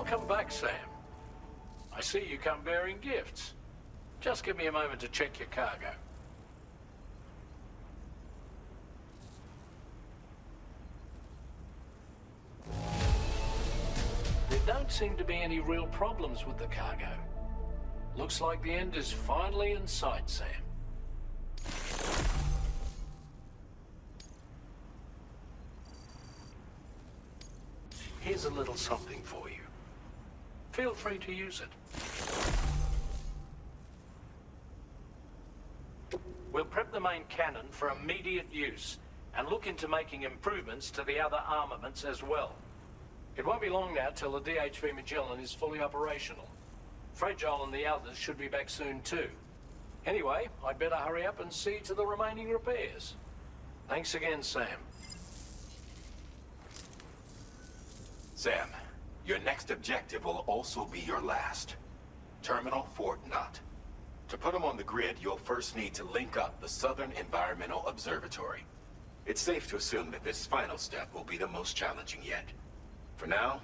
Welcome back, Sam. I see you come bearing gifts. Just give me a moment to check your cargo. There don't seem to be any real problems with the cargo. Looks like the end is finally in sight, Sam. Here's a little something for you. Feel free to use it. We'll prep the main cannon for immediate use and look into making improvements to the other armaments as well. It won't be long now till the DHV Magellan is fully operational. Fragile and the others should be back soon too. Anyway, I'd better hurry up and see to the remaining repairs. Thanks again, Sam. Sam, your next objective will also be your last. Terminal Fort Knott. To put them on the grid, you'll first need to link up the Southern Environmental Observatory. It's safe to assume that this final step will be the most challenging yet. For now,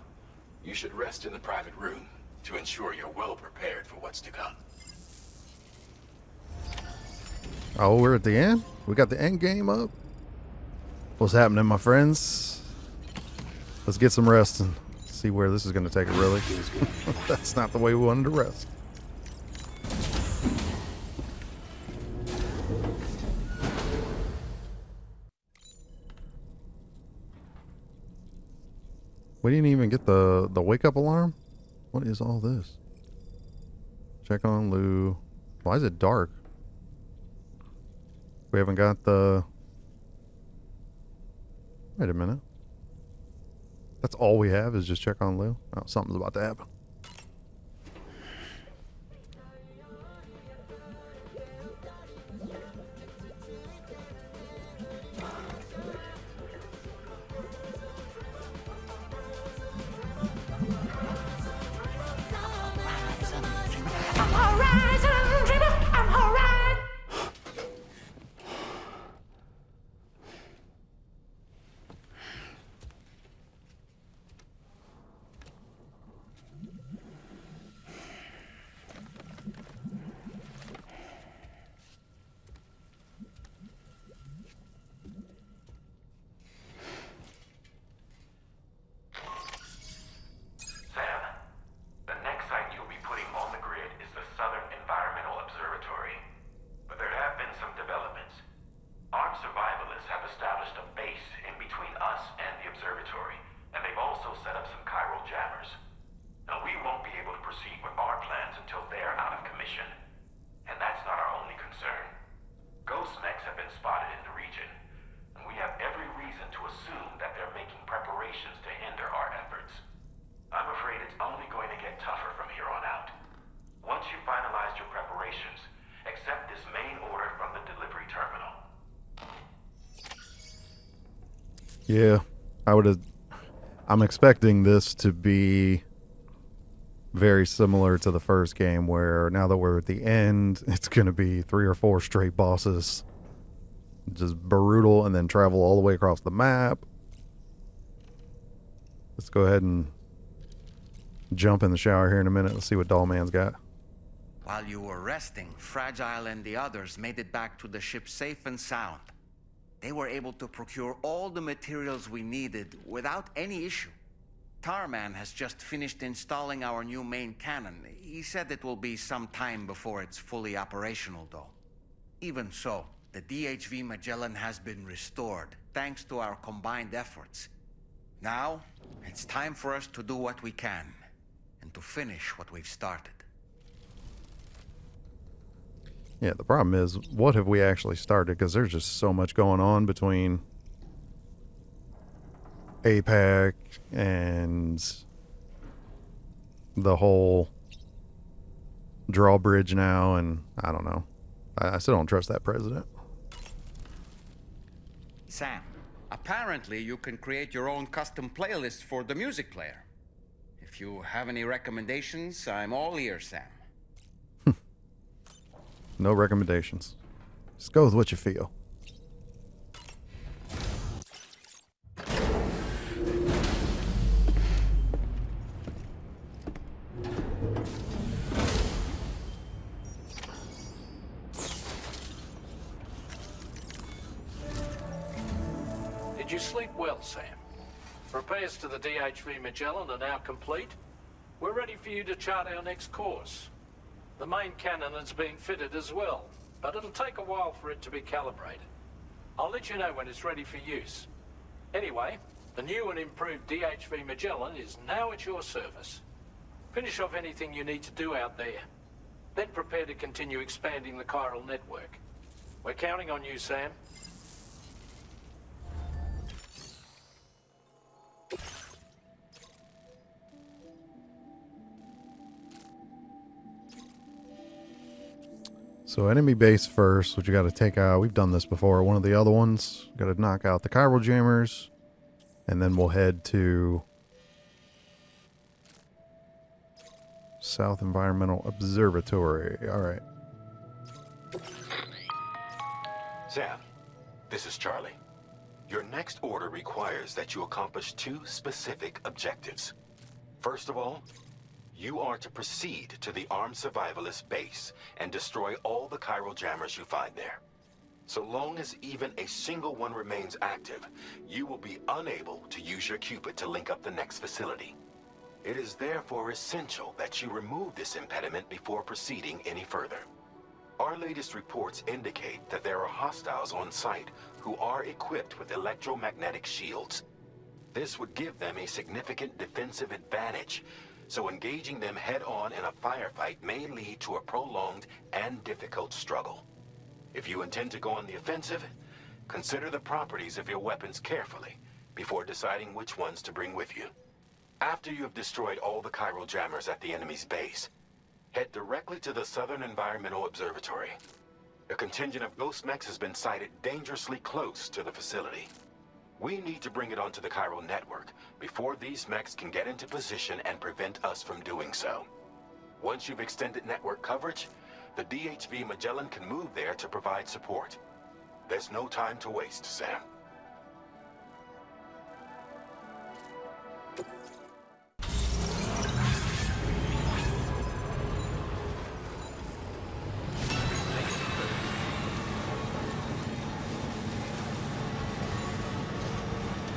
you should rest in the private room to ensure you're well prepared for what's to come. Oh, we're at the end? We got the end game up? What's happening, my friends? Let's get some rest and see where this is going to take it, really. That's not the way we wanted to rest. We didn't even get the wake-up alarm? What is all this? Check on Lou. Why is it dark? We haven't got the... Wait a minute. That's all we have is just check on Lou? Oh, something's about to happen. Yeah, I'm expecting this to be very similar to the first game, where now that we're at the end, it's going to be 3 or 4 straight bosses. Just brutal, and then travel all the way across the map. Let's go ahead and jump in the shower here in a minute. Let's see what Dollman's got. While you were resting, Fragile and the others made it back to the ship safe and sound. They were able to procure all the materials we needed without any issue. Tarman has just finished installing our new main cannon. He said it will be some time before it's fully operational, though. Even so, the DHV Magellan has been restored, thanks to our combined efforts. Now, it's time for us to do what we can, and to finish what we've started. Yeah, the problem is, what have we actually started? Because there's just so much going on between APAC and the whole drawbridge now, and I don't know. I still don't trust that president. Sam, apparently you can create your own custom playlist for the music player. If you have any recommendations, I'm all ears, Sam. No recommendations. Just go with what you feel. you sleep well, Sam? Repairs to the DHV Magellan are now complete. We're ready for you to chart our next course. The main cannon has been fitted as well, but it'll take a while for it to be calibrated. I'll let you know when it's ready for use. Anyway, the new and improved DHV Magellan is now at your service. Finish off anything you need to do out there. Then prepare to continue expanding the chiral network. We're counting on you, Sam. So enemy base first, which you got to take out. We've done this before. One of the other ones. Got to knock out the chiral jammers. And then we'll head to South Environmental Observatory. Alright. Sam, this is Charlie. Your next order requires that you accomplish 2 specific objectives. First of all, you are to proceed to the armed survivalist base and destroy all the chiral jammers you find there. So long as even a single one remains active, you will be unable to use your Cupid to link up the next facility. It is therefore essential that you remove this impediment before proceeding any further. Our latest reports indicate that there are hostiles on site who are equipped with electromagnetic shields. This would give them a significant defensive advantage, so engaging them head-on in a firefight may lead to a prolonged and difficult struggle. If you intend to go on the offensive, consider the properties of your weapons carefully before deciding which ones to bring with you. After you have destroyed all the chiral jammers at the enemy's base, head directly to the Southern Environmental Observatory. A contingent of ghost mechs has been sighted dangerously close to the facility. We need to bring it onto the chiral network before these mechs can get into position and prevent us from doing so. Once you've extended network coverage, the DHV Magellan can move there to provide support. There's no time to waste, Sam.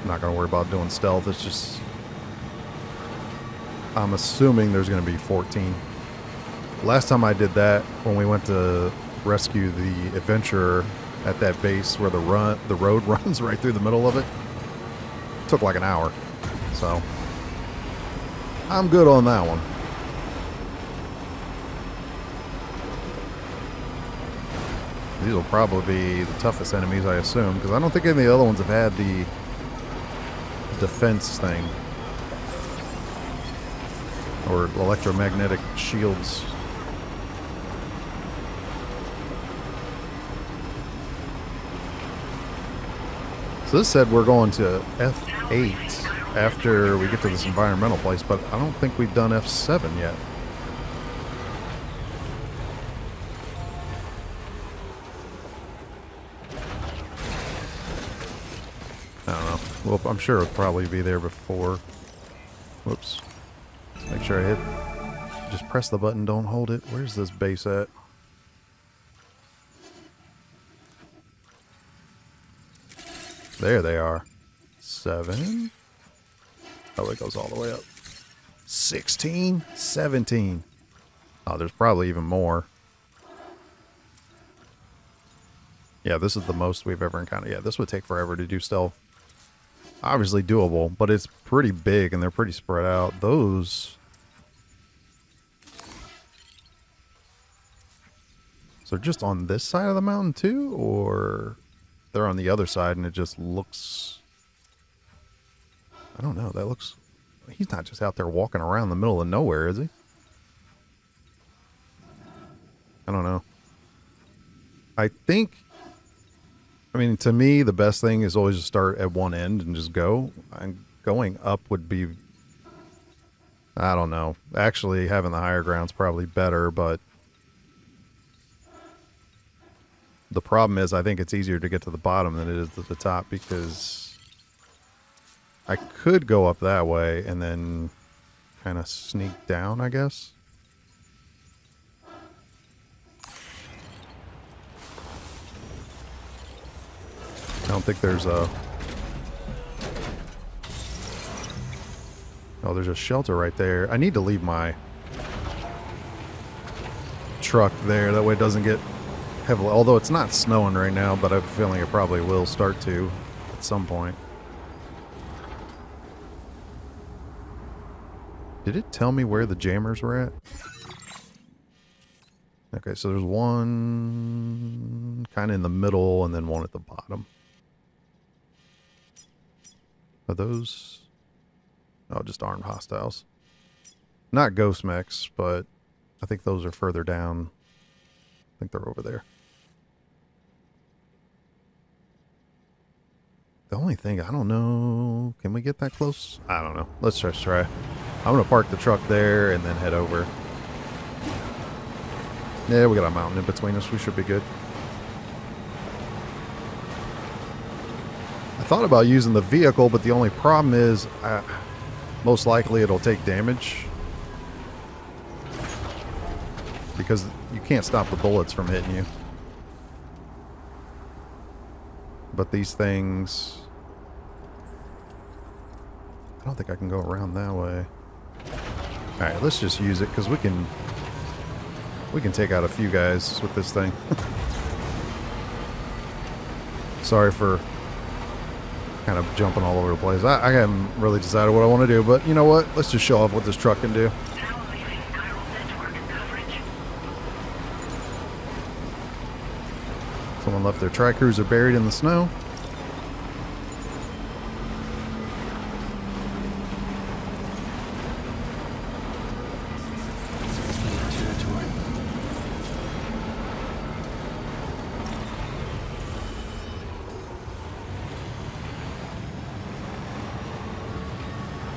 I'm not going to worry about doing stealth. It's just... I'm assuming there's going to be 14. Last time I did that, when we went to rescue the adventurer at that base where the road runs right through the middle of it, took like an hour. So, I'm good on that one. These will probably be the toughest enemies, I assume, because I don't think any of the other ones have had the defense thing. Or electromagnetic shields. So this said we're going to F8 after we get to this environmental place, but I don't think we've done F7 yet. I don't know. Well, I'm sure it'll probably be there before. Whoops. Let's make sure I hit. Just press the button, don't hold it. Where's this base at? There they are. 7. Oh, it goes all the way up. 16, 17. Oh, there's probably even more. Yeah, this is the most we've ever encountered. Yeah, this would take forever to do stealth. Obviously doable, but it's pretty big and they're pretty spread out. Those... So they're just on this side of the mountain too, or they're on the other side and it just looks... I don't know, that looks... He's not just out there walking around the middle of nowhere, is he? I don't know. I think... I mean, to me, the best thing is always to start at one end and just go. And going up would be... I don't know. Actually, having the higher ground's probably better, but... The problem is, I think it's easier to get to the bottom than it is to the top, because I could go up that way and then kind of sneak down, I guess. I don't think there's a Oh, there's a shelter right there. I need to leave my truck there. That way it doesn't get heavily... Although it's not snowing right now, but I have a feeling it probably will start to at some point. Did it tell me where the jammers were at? Okay, so there's one kind of in the middle and then one at the bottom. Are those... Oh, just armed hostiles. Not ghost mechs, but I think those are further down. I think they're over there. The only thing, I don't know... Can we get that close? I don't know. Let's just try. I'm going to park the truck there and then head over. Yeah, we got a mountain in between us. We should be good. I thought about using the vehicle, but the only problem is most likely it'll take damage. Because you can't stop the bullets from hitting you. But these things... I don't think I can go around that way. Alright, let's just use it, because we can take out a few guys with this thing. Sorry for kind of jumping all over the place. I haven't really decided what I want to do, but you know what? Let's just show off what this truck can do. Someone left their tri-cruiser buried in the snow.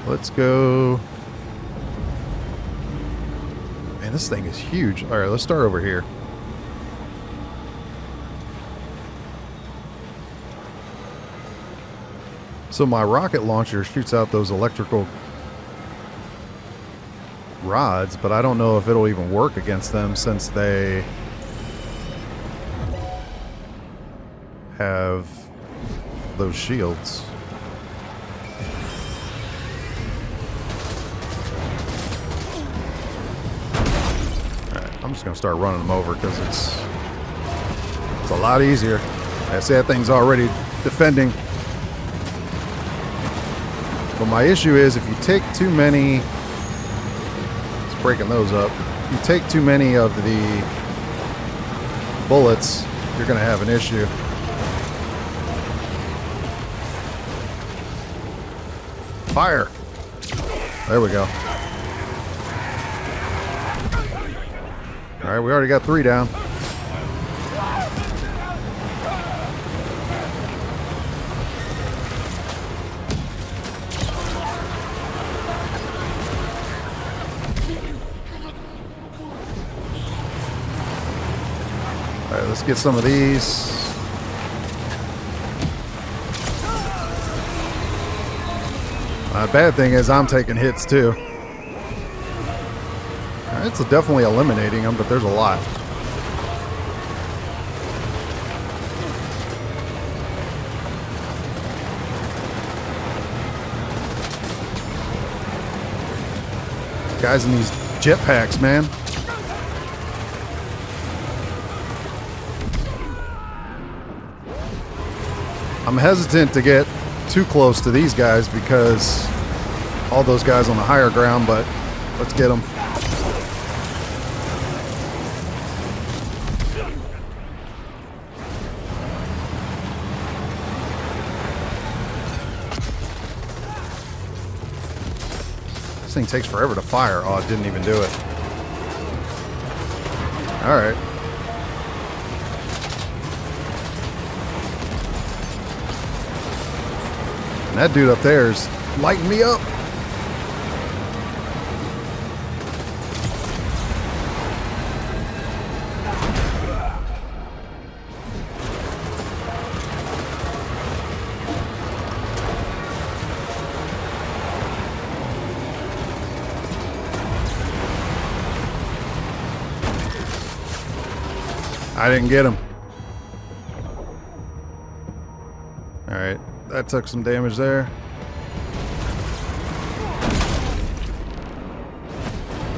Let's go. Man, this thing is huge. All right, let's start over here. So my rocket launcher shoots out those electrical rods, but I don't know if it'll even work against them since they have those shields. I'm just going to start running them over because it's a lot easier. I see that thing's already defending. But my issue is if you take too many... It's breaking those up. If you take too many of the bullets, you're going to have an issue. Fire! There we go. Alright, we already got 3 down. Alright, let's get some of these. The bad thing is I'm taking hits too. It's definitely eliminating them, but there's a lot. Guys in these jetpacks, man. I'm hesitant to get too close to these guys because all those guys on the higher ground, but let's get them. This thing takes forever to fire. Oh, it didn't even do it. Alright. And that dude up there is lighting me up. I didn't get him. Alright, that took some damage there.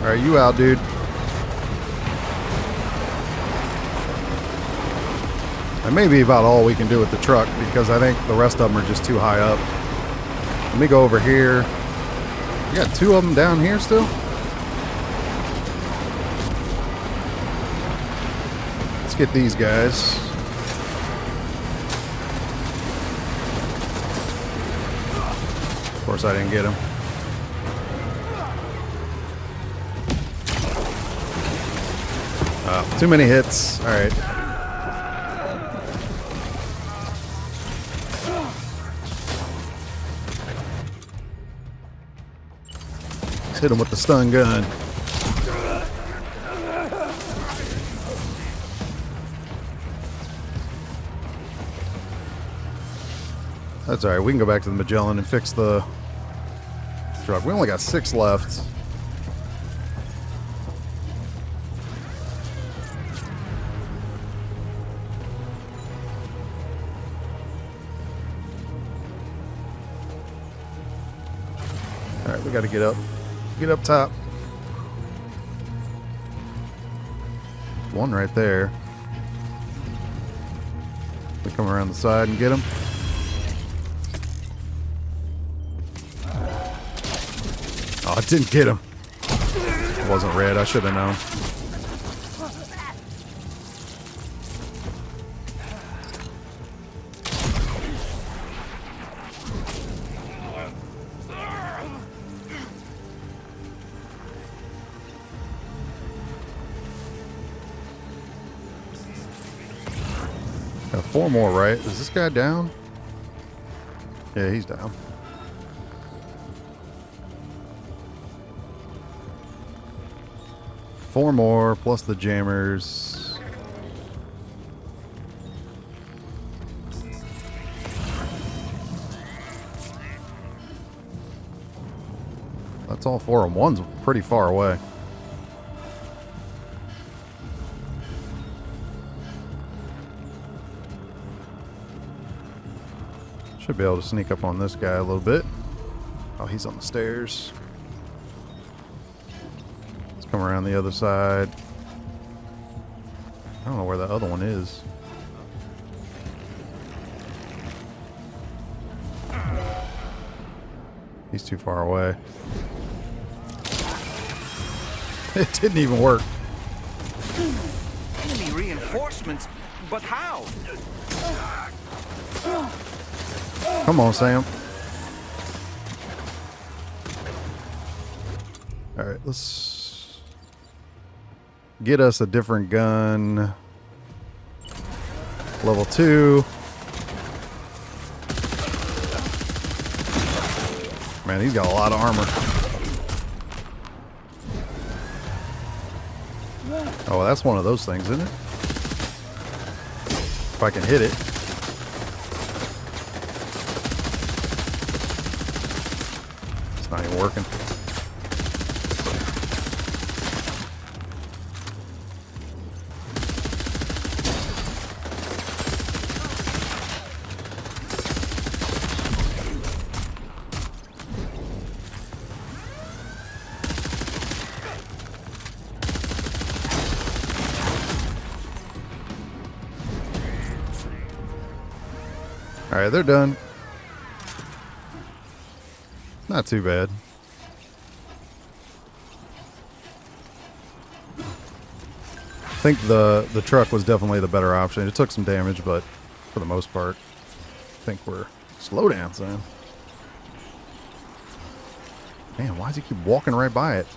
Alright, you out, dude. That may be about all we can do with the truck because I think the rest of them are just too high up. Let me go over here. You got 2 of them down here still? Let's get these guys. Of course I didn't get them. Too many hits. Alright. Let's hit him with the stun gun. That's alright. We can go back to the Magellan and fix the truck. We only got 6 left. Alright, we gotta get up. Get up top. One right there. We come around the side and get him. Oh, I didn't get him. It wasn't red. I should have known. Got 4 more, right? Is this guy down? Yeah, he's down. Four more plus the jammers. That's all 4 of them. One's pretty far away. Should be able to sneak up on this guy a little bit. Oh, he's on the stairs. Let's come around the other side. I don't know where the other one is. He's too far away. It didn't even work. Enemy reinforcements, but how? Come on, Sam. Alright, let's get us a different gun. Level 2. Man, he's got a lot of armor. Oh, well, that's one of those things, isn't it? If I can hit it. It's not even working. Alright, they're done. Not too bad. I think the truck was definitely the better option. It took some damage, but for the most part, I think we're... Slow down, Sam. Man, why does he keep walking right by it?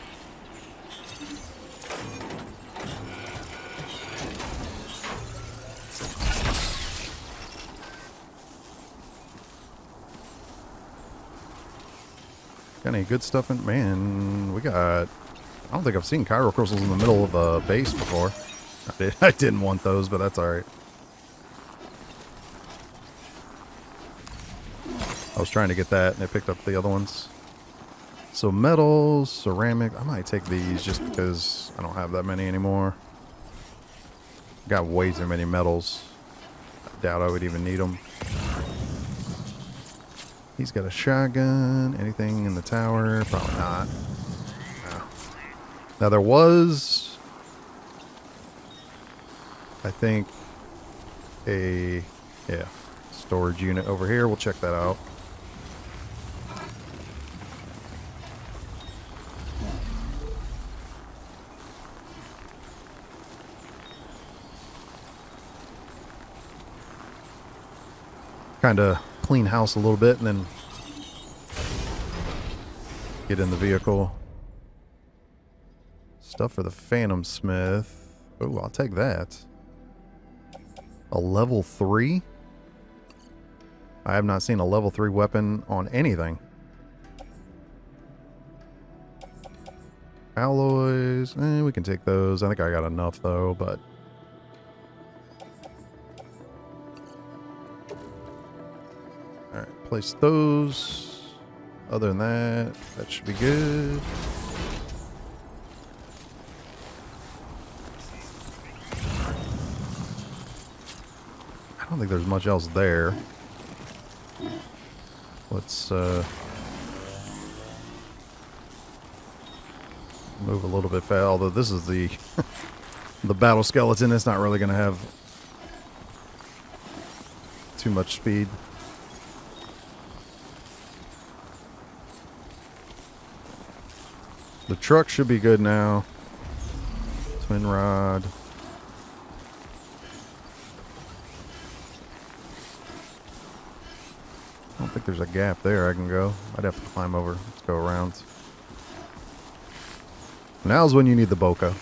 Got any good stuff in? Man, we got... I don't think I've seen chiral crystals in the middle of a base before. I didn't want those, but that's alright. I was trying to get that, and I picked up the other ones. So metals, ceramic. I might take these just because I don't have that many anymore. Got way too many metals. I doubt I would even need them. He's got a shotgun. Anything in the tower? Probably not. No. Now there was, I think, yeah, storage unit over here. We'll check that out. Kind of clean house a little bit and then get in the vehicle. Stuff for the Phantom Smith. Oh, I'll take that. A level 3? I have not seen a level 3 weapon on anything. Alloys. We can take those. I think I got enough though, but... Alright, place those. Other than that, that should be good. I don't think there's much else there. Let's move a little bit fast. Although this is the the battle skeleton, it's not really going to have too much speed. The truck should be good now. Twin rod. I don't think there's a gap there I can go. I'd have to climb over. Let's go around. Now's when you need the bokeh.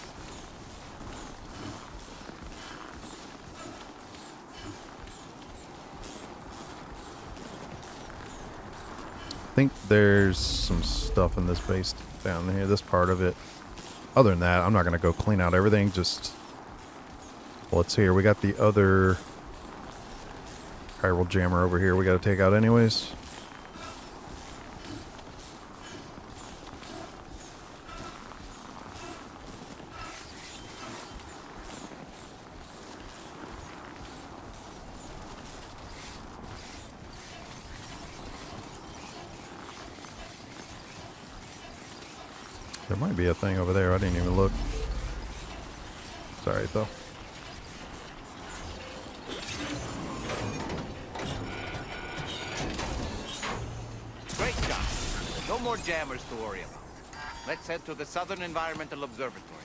I think there's some stuff in this base down here, this part of it. Other than that, I'm not going to go clean out everything. Just, well, it's here. We got the other chiral jammer over here we got to take out anyways. There might be a thing over there. I didn't even look. Sorry, though. Great job. No more jammers to worry about. Let's head to the Southern Environmental Observatory.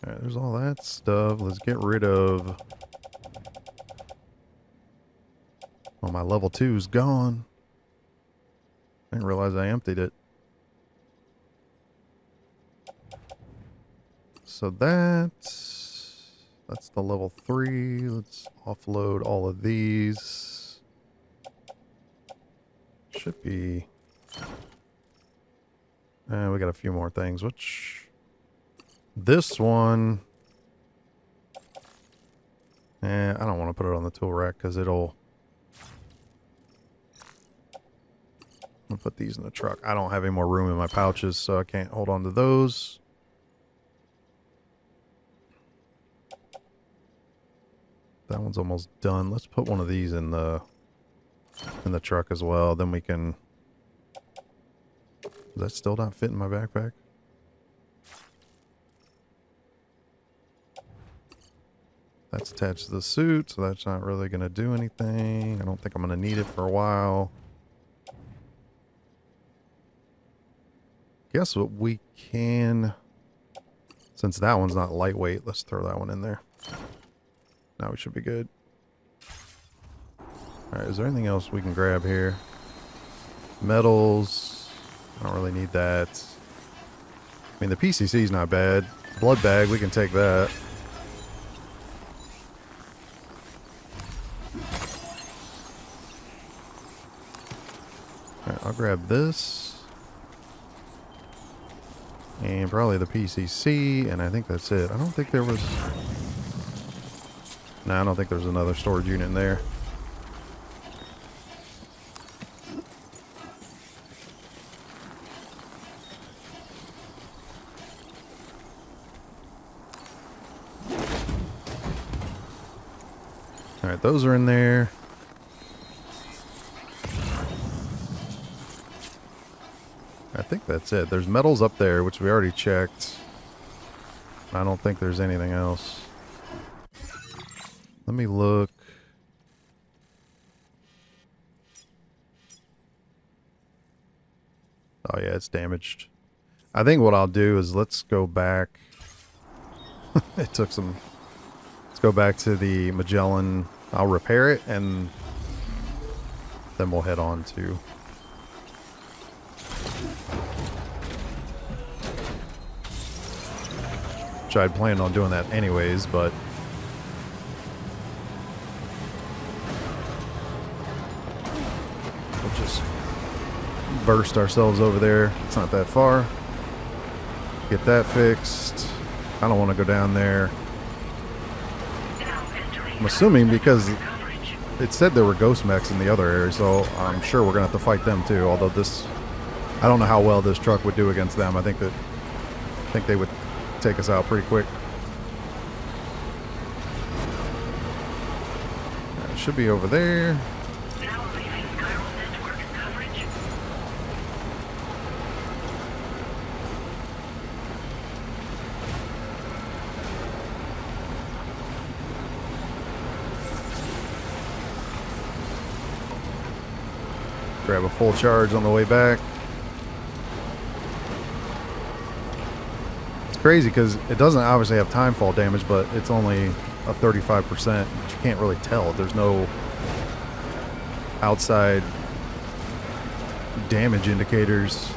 Alright, there's all that stuff. Let's get rid of... Well, my level 2's gone. I didn't realize I emptied it. So that's the level 3. Let's offload all of these. Should be... we got a few more things, which... This one... I don't want to put it on the tool rack because it'll... I'll put these in the truck. I don't have any more room in my pouches, so I can't hold on to those. That one's almost done. Let's put one of these in the truck as well. Then we can... Does that still not fit in my backpack? That's attached to the suit, so that's not really going to do anything. I don't think I'm going to need it for a while. Guess what we can... Since that one's not lightweight, let's throw that one in there. Now we should be good. Alright, is there anything else we can grab here? Metals. I don't really need that. I mean, the PCC's not bad. Blood bag, we can take that. Alright, I'll grab this. And probably the PCC, and I think that's it. I don't think there was... No, I don't think there's another storage unit in there. Alright, those are in there. I think that's it. There's metals up there, which we already checked. I don't think there's anything else. Let me look. Oh yeah, it's damaged. I think what I'll do is let's go back. It took some... Let's go back to the Magellan. I'll repair it, and then we'll head on to... Which I'd planned on doing that anyways, but... We'll just burst ourselves over there. It's not that far. Get that fixed. I don't want to go down there. I'm assuming because it said there were ghost mechs in the other area, so I'm sure we're going to have to fight them too. Although this... I don't know how well this truck would do against them. I think they would take us out pretty quick. It should be over there. Grab a full charge on the way back. Crazy because it doesn't obviously have time fall damage, but it's only a 35%, which you can't really tell. There's no outside damage indicators.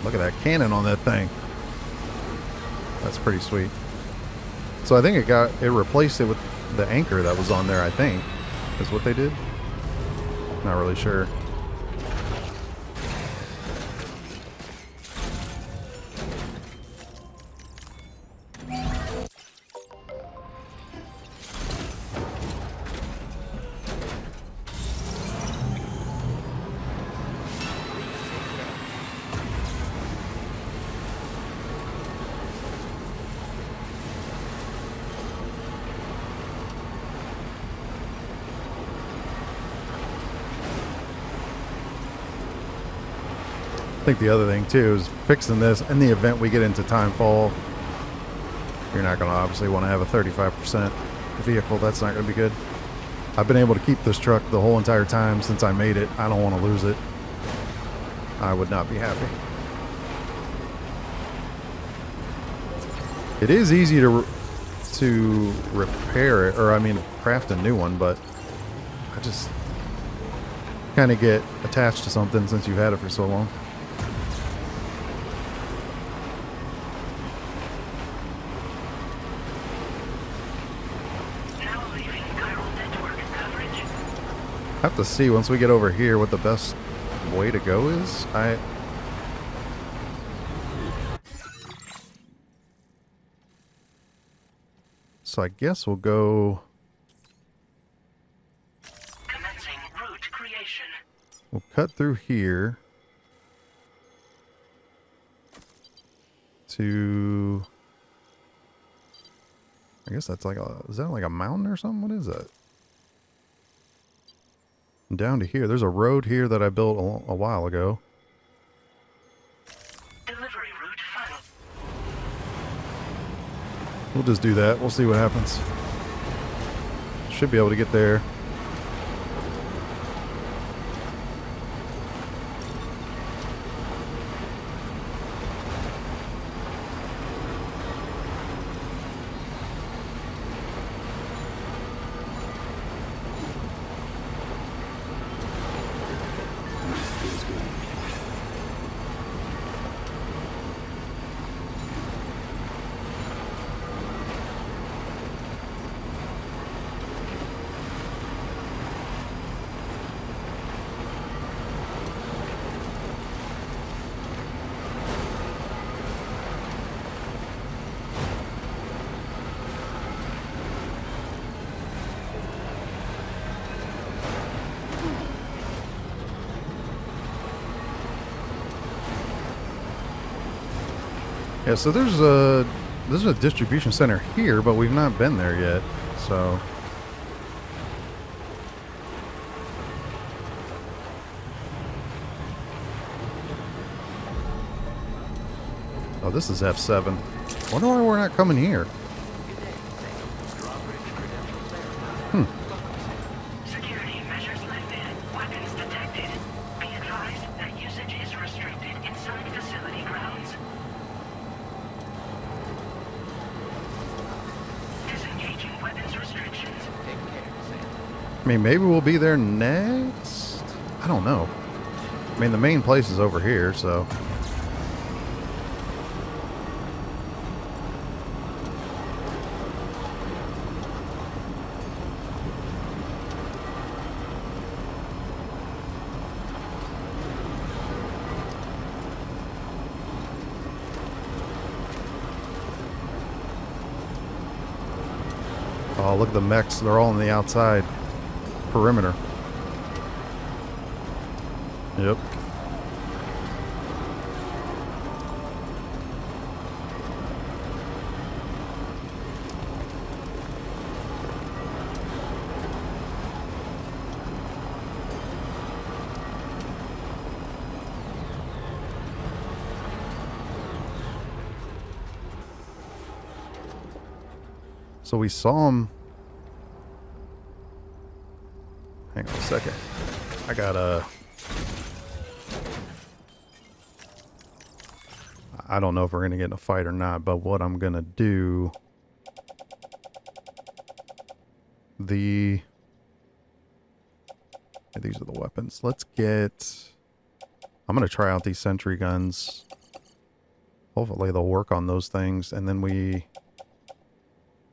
Look at that cannon on that thing. That's pretty sweet. So I think it replaced it with the anchor that was on there, I think. Is what they did. Not really sure. I think the other thing too is fixing this in the event we get into timefall. You're not going to obviously want to have a 35% vehicle. That's not going to be good. I've been able to keep this truck the whole entire time since I made it. I don't want to lose it. I would not be happy. It is easy to repair it, or I mean craft a new one, but I just kind of get attached to something since you've had it for so long. I have to see once we get over here what the best way to go is. So I guess we'll go. Commencing route creation. We'll cut through here to. I guess that's like a. Is that like a mountain or something? What is that? Down to here. There's a road here that I built a while ago. Delivery route final. We'll just do that. We'll see what happens. Should be able to get there. Yeah, so there's a distribution center here, but we've not been there yet. So Oh, this is F7. Wonder why we're not coming here. Security measures lifted. Weapons detected. Be advised that usage is restricted inside facility grounds. Disengaging weapons restrictions. I mean, maybe we'll be there next? I don't know. I mean, the main place is over here, so... Oh, look at the mechs. They're all on the outside perimeter. Yep. So we saw him. Hang on a second. I don't know if we're going to get in a fight or not, but what I'm going to do... These are the weapons. Let's get... I'm going to try out these sentry guns. Hopefully they'll work on those things. And then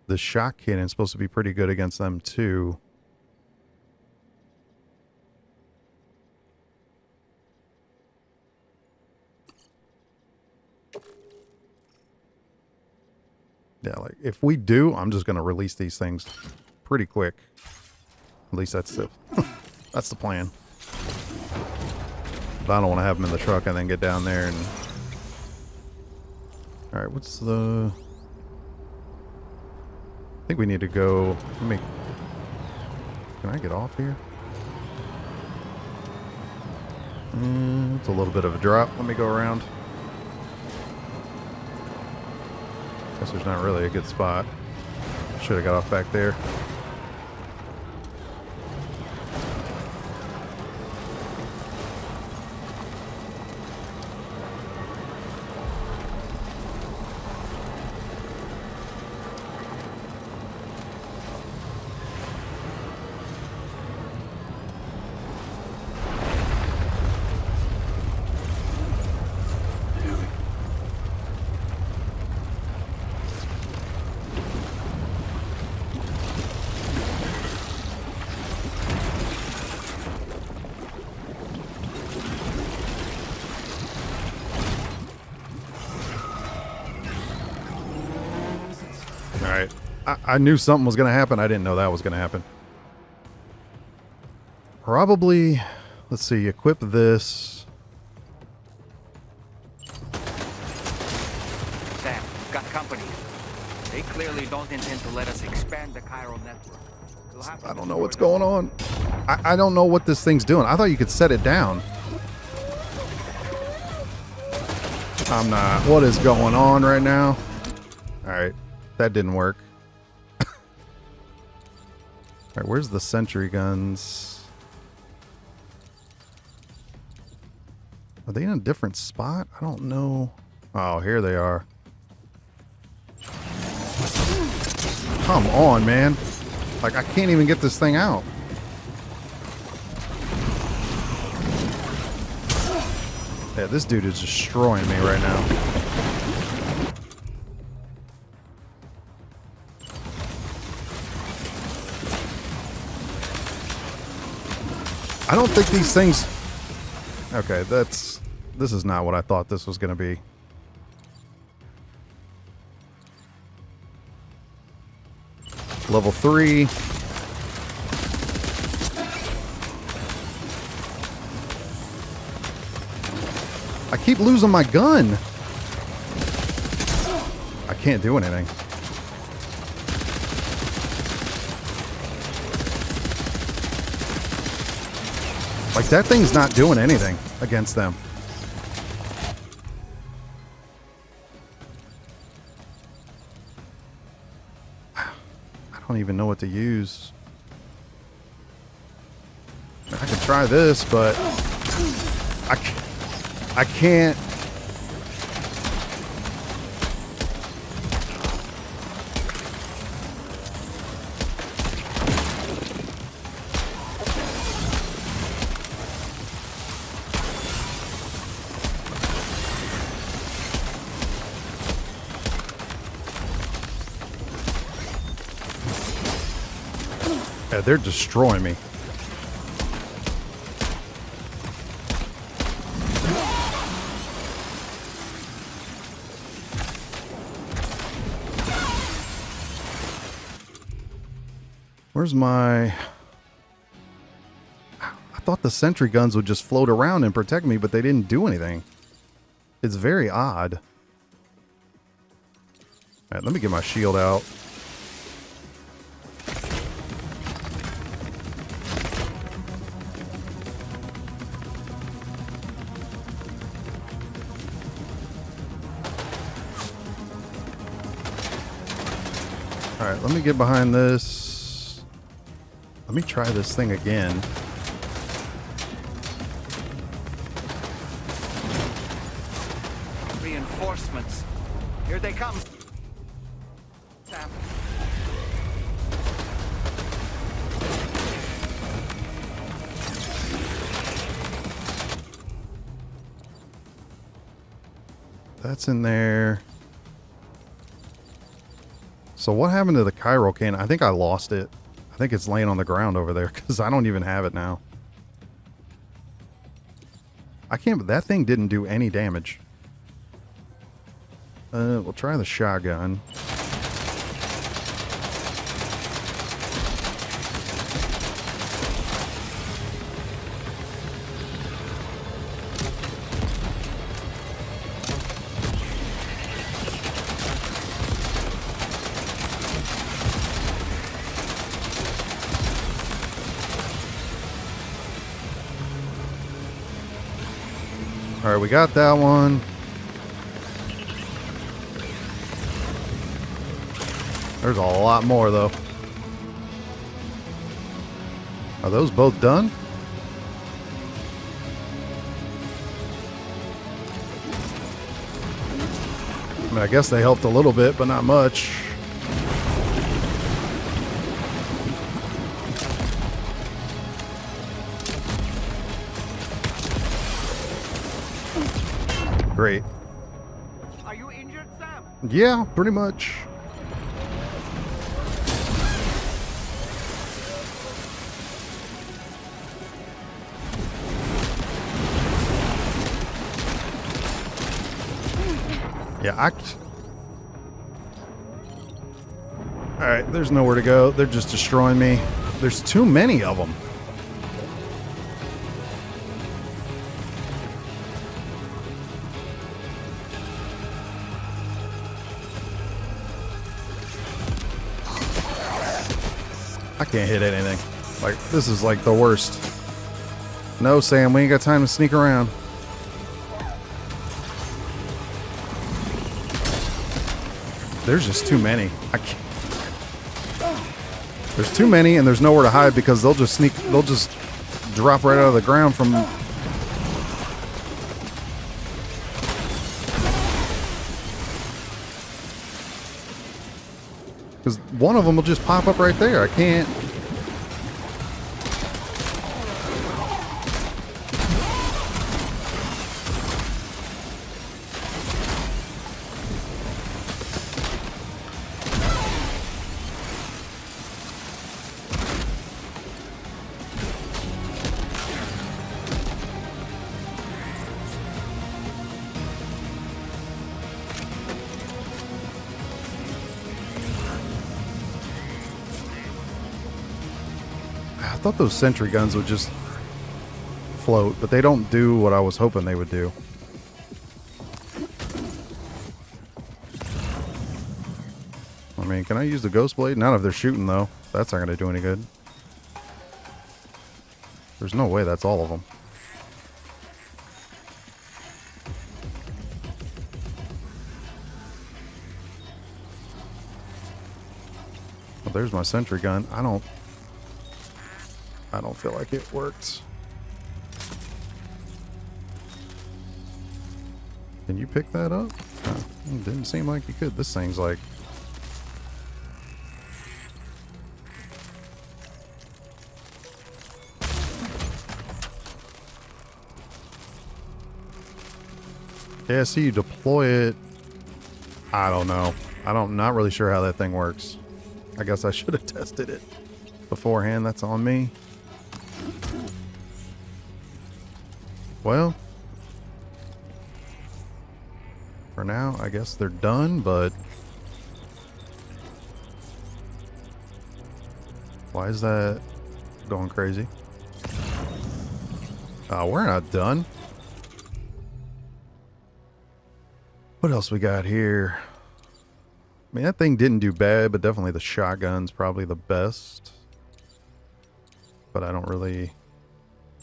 the shock cannon is supposed to be pretty good against them too. Yeah, like if we do, I'm just going to release these things pretty quick. At least that's that's the plan. But I don't want to have them in the truck and then get down there and... Alright, what's the... I think we need to go... Can I get off here? It's a little bit of a drop. Let me go around. Guess there's not really a good spot. Should have got off back there. Alright. I knew something was going to happen. I didn't know that was going to happen. Probably, let's see, equip this. Sam, got company. They clearly don't intend to let us expand the chiral network. I don't know what's going on. I don't know what this thing's doing. I thought you could set it down. I'm not. What is going on right now? Alright. That didn't work. Alright, where's the sentry guns? Are they in a different spot? I don't know. Oh, here they are. Come on, man. Like, I can't even get this thing out. Yeah, this dude is destroying me right now. I don't think these things... Okay, this is not what I thought this was going to be. Level 3. I keep losing my gun. I can't do anything. Like, that thing's not doing anything against them. don't even know what to use. I can try this, but I can't. Yeah, they're destroying me. Where's my... I thought the sentry guns would just float around and protect me, but they didn't do anything. It's very odd. Alright, let me get my shield out. Alright, let me get behind this. Let me try this thing again. Reinforcements. Here they come. Sam. That's in there. So what happened to the chiral cannon? I think I lost it. I think it's laying on the ground over there because I don't even have it now. I can't... That thing didn't do any damage. We'll try the shotgun. Alright, we got that one. There's a lot more, though. Are those both done? I mean, I guess they helped a little bit, but not much. Great. Are you injured, Sam? Yeah, pretty much. Yeah, Alright, there's nowhere to go. They're just destroying me. There's too many of them. I can't hit anything. Like, this is like the worst. No, Sam, we ain't got time to sneak around. There's just too many. I can't. There's too many, and there's nowhere to hide because they'll just sneak. They'll just drop right out of the ground from. Because one of them will just pop up right there. I can't. I thought those sentry guns would just float, but they don't do what I was hoping they would do. I mean, can I use the ghost blade? Not if they're shooting, though. That's not going to do any good. There's no way that's all of them. there's my sentry gun. I don't feel like it worked. Can you pick that up? It didn't seem like you could. This thing's like... Yeah, I see you deploy it. I don't know. Not really sure how that thing works. I guess I should have tested it beforehand. That's on me. Well, for now, I guess they're done, but why is that going crazy? We're not done. What else we got here? I mean, that thing didn't do bad, but definitely the shotgun's probably the best. But I don't really...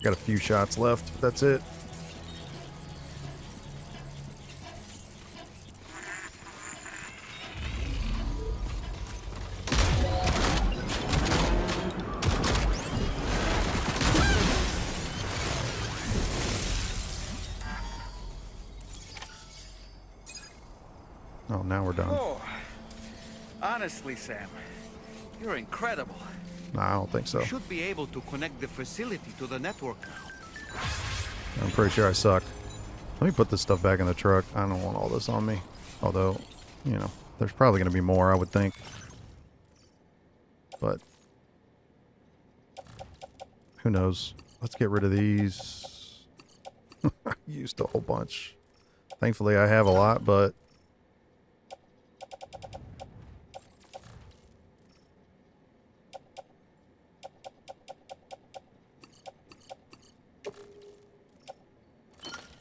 Got a few shots left, but that's it. Oh, now we're done. Oh, honestly, Sam, you're incredible. Nah, I don't think so. You should be able to connect the facility to the network now. I'm pretty sure I suck. Let me put this stuff back in the truck. I don't want all this on me. Although, you know, there's probably going to be more, I would think. But who knows? Let's get rid of these. I used a whole bunch. Thankfully, I have a lot, but...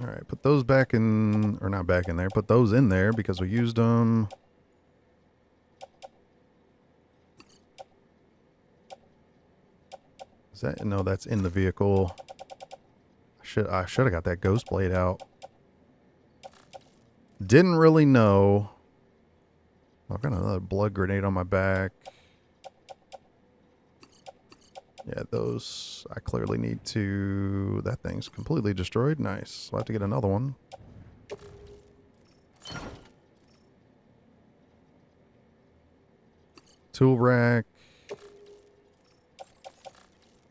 All right, put those back in, or not back in there, put those in there because we used them. Is that, no, that's in the vehicle. I should have got that ghost blade out. Didn't really know. I've got another blood grenade on my back. Yeah, those I clearly need to... That thing's completely destroyed. Nice. I'll have to get another one. Tool rack.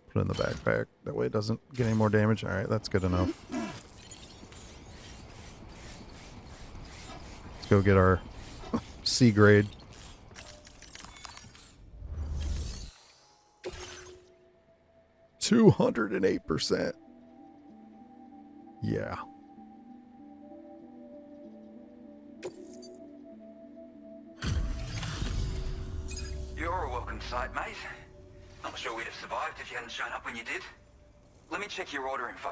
Put it in the backpack. That way it doesn't get any more damage. Alright, that's good enough. Let's go get our C grade. $208%. Yeah. You're a welcome sight, mate. Not sure we'd have survived if you hadn't shown up when you did. Let me check your order info.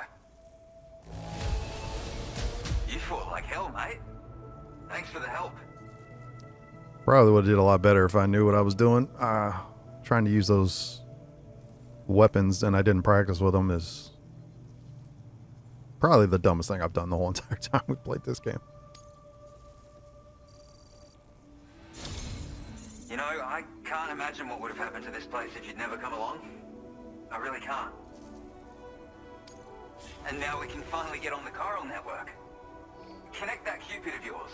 You fought like hell, mate. Thanks for the help. Probably would have did a lot better if I knew what I was doing. Trying to use those weapons and I didn't practice with them is probably the dumbest thing I've done the whole entire time we played this game. You know, I can't imagine what would have happened to this place if you'd never come along. I really can't. And now we can finally get on the chiral network. Connect that Cupid of yours.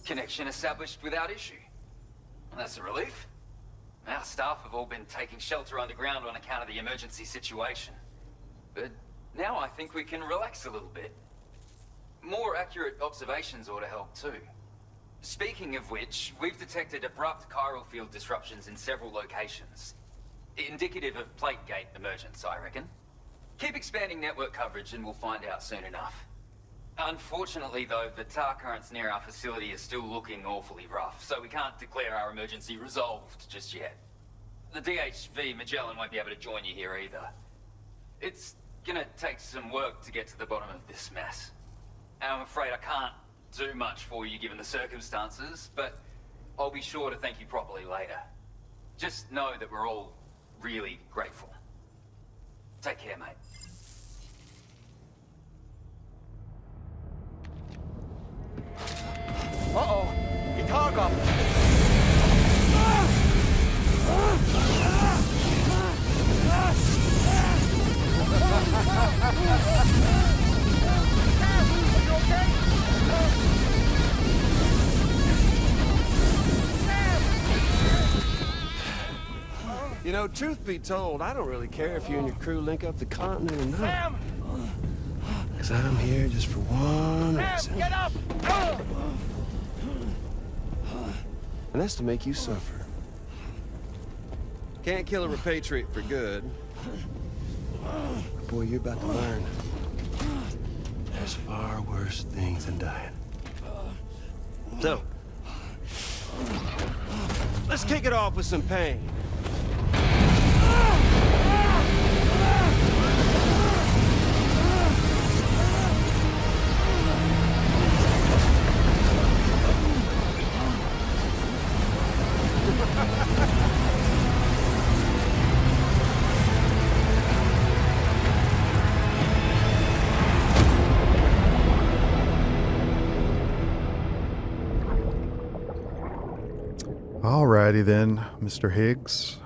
Connection established without issue. Well, that's a relief. Our staff have all been taking shelter underground on account of the emergency situation. But now I think we can relax a little bit. More accurate observations ought to help too. Speaking of which, we've detected abrupt chiral field disruptions in several locations. Indicative of plate gate emergence, I reckon. Keep expanding network coverage and we'll find out soon enough. Unfortunately, though, the tar currents near our facility are still looking awfully rough, so we can't declare our emergency resolved just yet. The DHV Magellan won't be able to join you here either. It's gonna take some work to get to the bottom of this mess. And I'm afraid I can't do much for you given the circumstances, but I'll be sure to thank you properly later. Just know that we're all really grateful. Take care, mate. Uh-oh! Itarga! You know, truth be told, I don't really care if you and your crew link up the continent or not. Sam! Because I'm here just for one reason. Sam, get up! And that's to make you suffer. Can't kill a repatriate for good. But boy, you're about to learn. There's far worse things than dying. So, let's kick it off with some pain. Alrighty then, Mr. Higgs.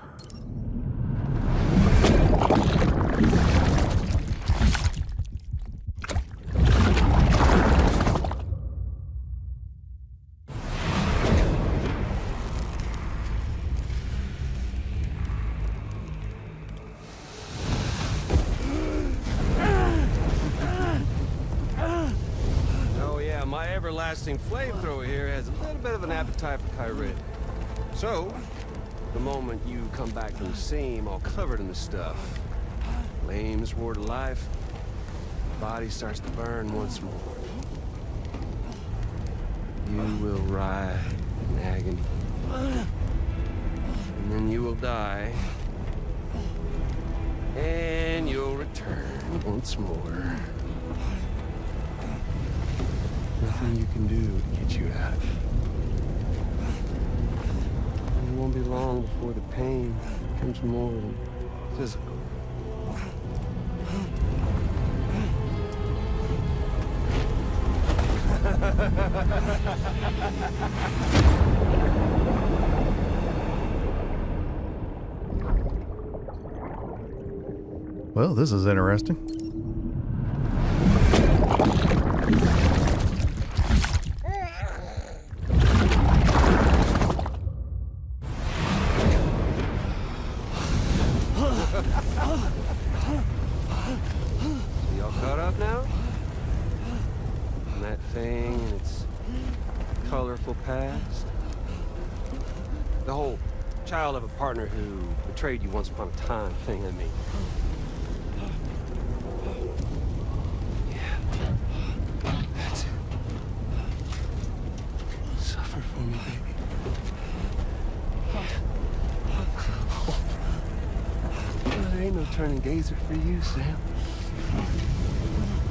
Oh yeah, my everlasting flamethrower here has a little bit of an appetite for Kyrie. So, the moment you come back from the seam all covered in the stuff, flames roar to life, the body starts to burn once more. You will writhe in agony. And then you will die. And you'll return once more. Nothing you can do to get you out of it. It won't be long before the pain becomes more than physical. Well, this is interesting. So y'all caught up now? On that thing and its colorful past? The whole child of a partner who betrayed you once upon a time thing, I mean. Yeah. That's it. Suffer for me, baby. There ain't no turning gazer for you, Sam.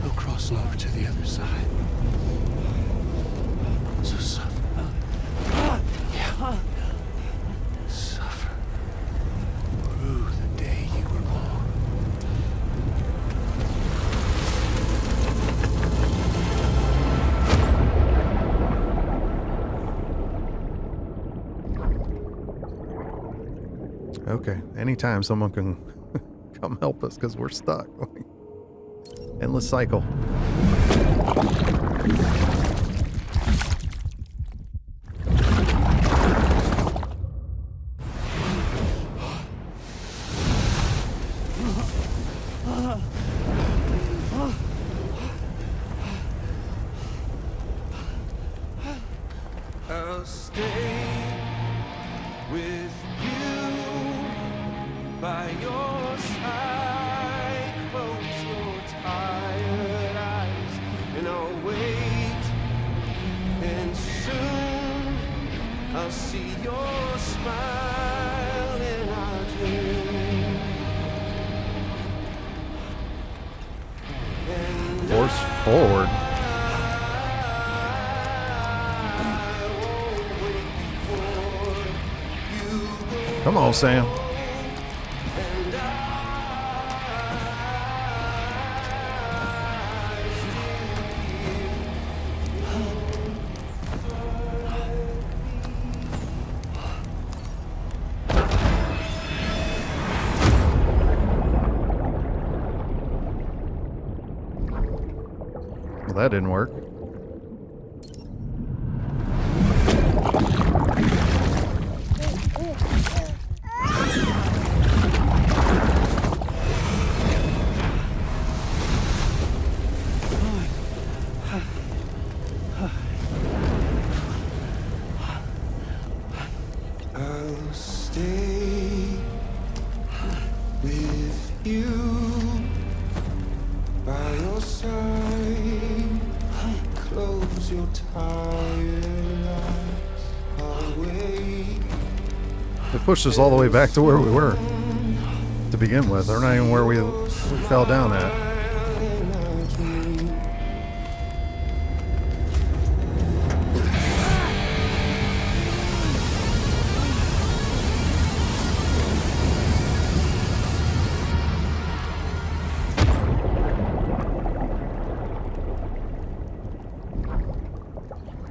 No crossing over to the other side. So suffer. Yeah. Suffer. Through the day you were born. Okay, anytime someone can come help us because we're stuck. Endless cycle. with you by your side. Close your tired eyes and I'll wait, and soon I'll see your smile in our dream. And Force forward. Come on, Sam. Well, that didn't work. I'll stay with you by your side. Close your tired eyes. I'll wait. It pushed us all the way back to where we were to begin with. Or not even where we fell down at.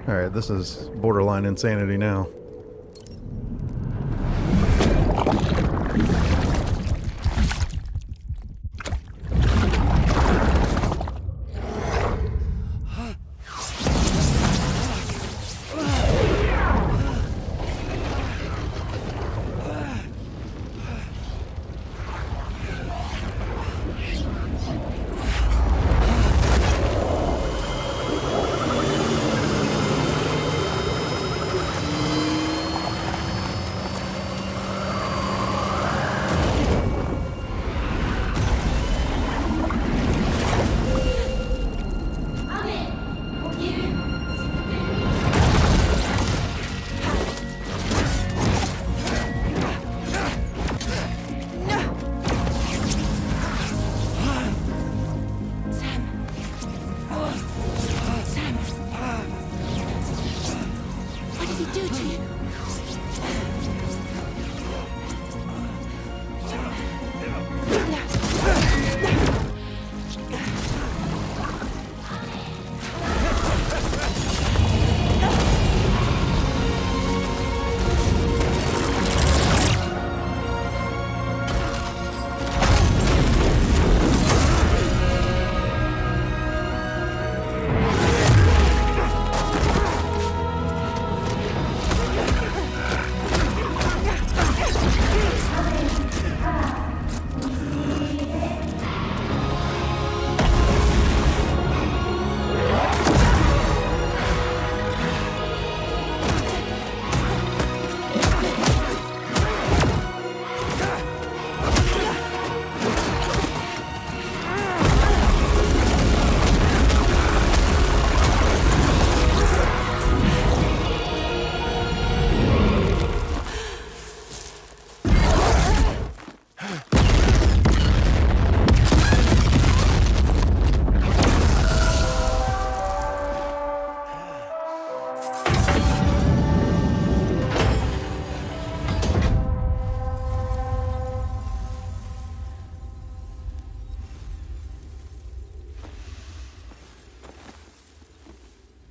Alright, this is borderline insanity now.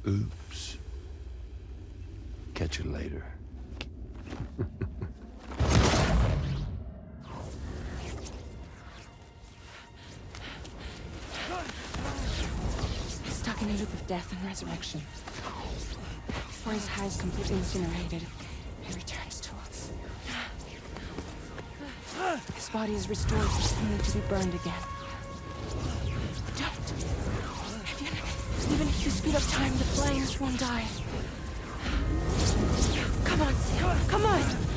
Oops. Catch you later. Stuck in a loop of death and resurrection. Before his high is completely incinerated, he returns to us. His body is restored, only to be burned again. Don't! Even if you speed up time, the flames won't die. Come on, Sam. Come on!